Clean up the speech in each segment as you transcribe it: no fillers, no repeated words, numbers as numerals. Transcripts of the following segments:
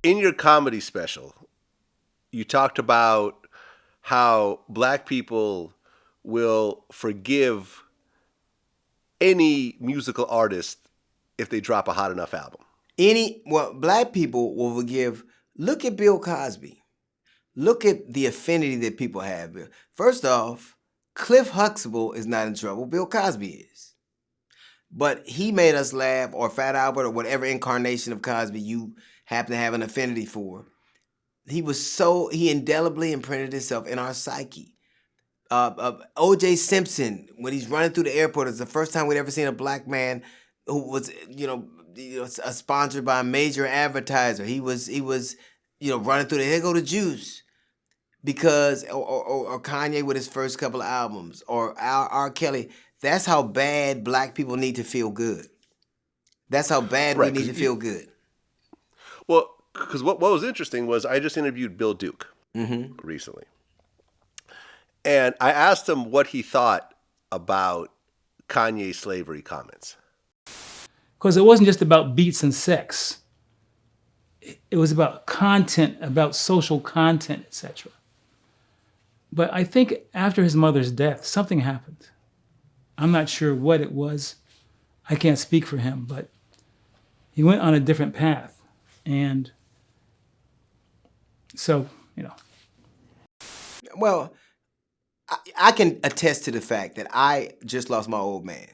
In your comedy special, you talked about how black people will forgive any musical artist if they drop a hot enough album. Black people will forgive. Look at Bill Cosby. Look at the affinity that people have. First off, Cliff Huxtable is not in trouble. Bill Cosby is. But he made us laugh, or Fat Albert, or whatever incarnation of Cosby you happen to have an affinity for. He indelibly imprinted himself in our psyche. O.J. Simpson, when he's running through the airport, it's the first time we'd ever seen a black man who was, sponsored by a major advertiser. He was, running through here go the juice. Because, or Kanye with his first couple of albums, or R. Kelly. That's how bad black people need to feel good. That's how bad we need to feel good. Well, because what was interesting was I just interviewed Bill Duke recently. And I asked him what he thought about Kanye's slavery comments. Because it wasn't just about beats and sex. It was about content, about social content, etc. But I think after his mother's death, something happened. I'm not sure what it was. I can't speak for him, but he went on a different path. And so, Well, I can attest to the fact that I just lost my old man.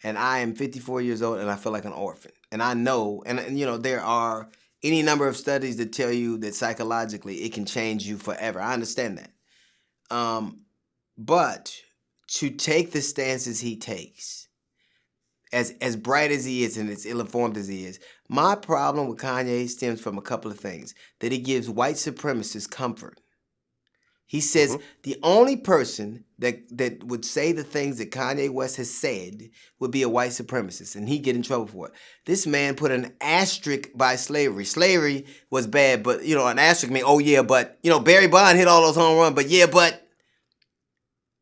And I am 54 years old and I feel like an orphan. And I know, and there are any number of studies that tell you that psychologically it can change you forever. I understand that. But to take the stances he takes, as bright as he is and as ill-informed as he is, my problem with Kanye stems from a couple of things. That he gives white supremacists comfort. He says the only person that would say the things that Kanye West has said would be a white supremacist, and he'd get in trouble for it. This man put an asterisk by slavery. Slavery was bad, but, an asterisk means, oh yeah, but, Barry Bond hit all those home runs, but yeah, but.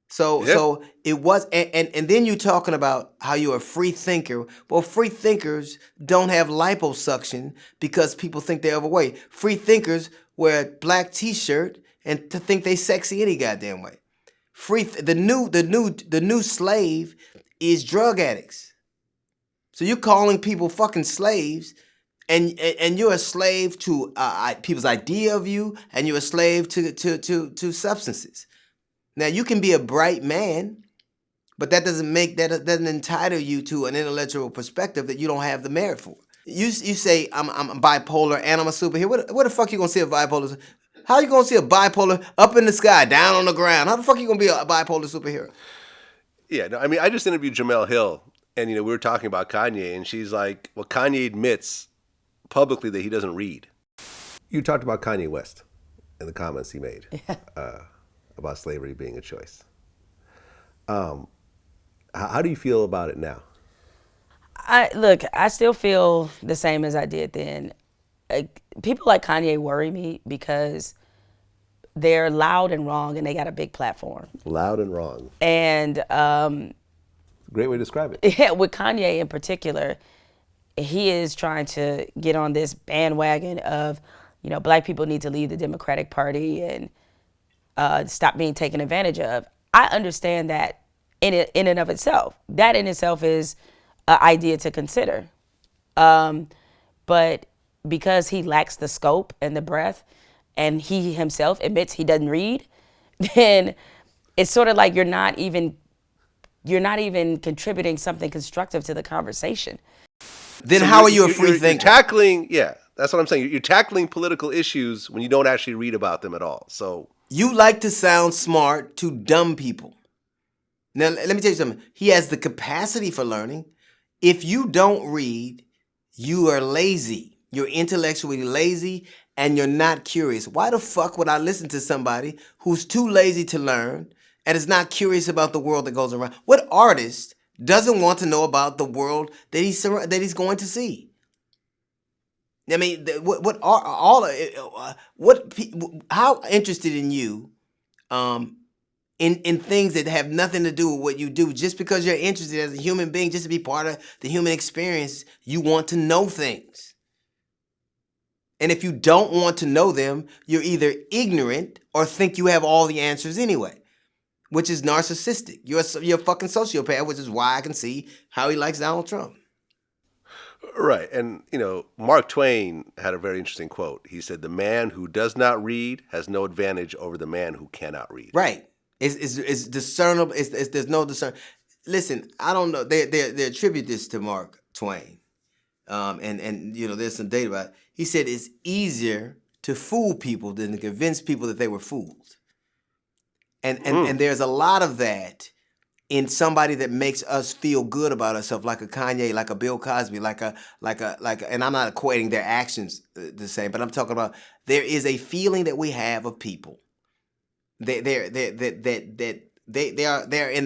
So it was, and then you're talking about how you're a free thinker. Well, free thinkers don't have liposuction because people think they're overweight. Free thinkers wear a black t-shirt and to think they sexy any goddamn way. The new slave is drug addicts. So you're calling people fucking slaves, and you're a slave to people's idea of you, and you're a slave to substances. Now you can be a bright man, but that doesn't entitle you to an intellectual perspective that you don't have the merit for. You say I'm bipolar and I'm a superhero. What the fuck you gonna see a bipolar? How you gonna see a bipolar up in the sky, down on the ground? How the fuck you gonna be a bipolar superhero? Yeah, no, I mean, I just interviewed Jamel Hill, and we were talking about Kanye, and she's like, well, Kanye admits publicly that he doesn't read. You talked about Kanye West and the comments he made about slavery being a choice. How do you feel about it now? I still feel the same as I did then. People like Kanye worry me because they're loud and wrong and they got a big platform. Loud and wrong. And great way to describe it. Yeah, with Kanye in particular, he is trying to get on this bandwagon of, black people need to leave the Democratic Party and stop being taken advantage of. I understand that in and of itself. That in itself is an idea to consider. But because he lacks the scope and the breadth, and he himself admits he doesn't read, then it's sort of like you're not even contributing something constructive to the conversation. Then so how are you a free thinker? That's what I'm saying. You're tackling political issues when you don't actually read about them at all. So you like to sound smart to dumb people. Now, let me tell you something. He has the capacity for learning. If you don't read, you are lazy. You're intellectually lazy and you're not curious. Why the fuck would I listen to somebody who's too lazy to learn and is not curious about the world that goes around? What artist doesn't want to know about the world that he's going to see? I mean, how interested in you in things that have nothing to do with what you do? Just because you're interested as a human being, just to be part of the human experience, you want to know things. And if you don't want to know them, you're either ignorant or think you have all the answers anyway, which is narcissistic. You're a fucking sociopath, which is why I can see how he likes Donald Trump. Right. And, Mark Twain had a very interesting quote. He said, "The man who does not read has no advantage over the man who cannot read." Right. It's discernible. There's no discern. Listen, I don't know. They attribute this to Mark Twain. And there's some data about it. He said it's easier to fool people than to convince people that they were fooled. And there's a lot of that in somebody that makes us feel good about ourselves, like a Kanye, like a Bill Cosby, like a, and I'm not equating their actions the same, but I'm talking about there is a feeling that we have of people. They're in the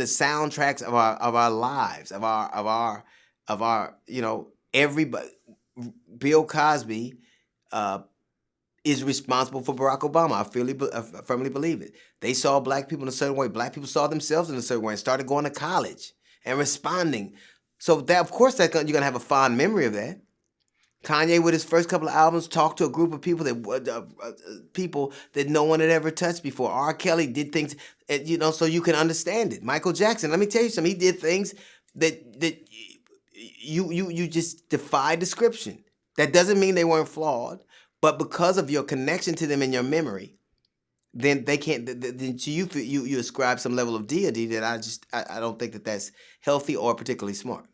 soundtracks of our lives, of our everybody. Bill Cosby is responsible for Barack Obama. I firmly believe it. They saw black people in a certain way. Black people saw themselves in a certain way and started going to college and responding. So that, of course, you're gonna have a fond memory of that. Kanye, with his first couple of albums, talked to a group of people that no one had ever touched before. R. Kelly did things, so you can understand it. Michael Jackson, let me tell you something. He did things that you just defy description. That doesn't mean they weren't flawed, but because of your connection to them in your memory, then they can't. Then to you ascribe some level of deity that I don't think that's healthy or particularly smart.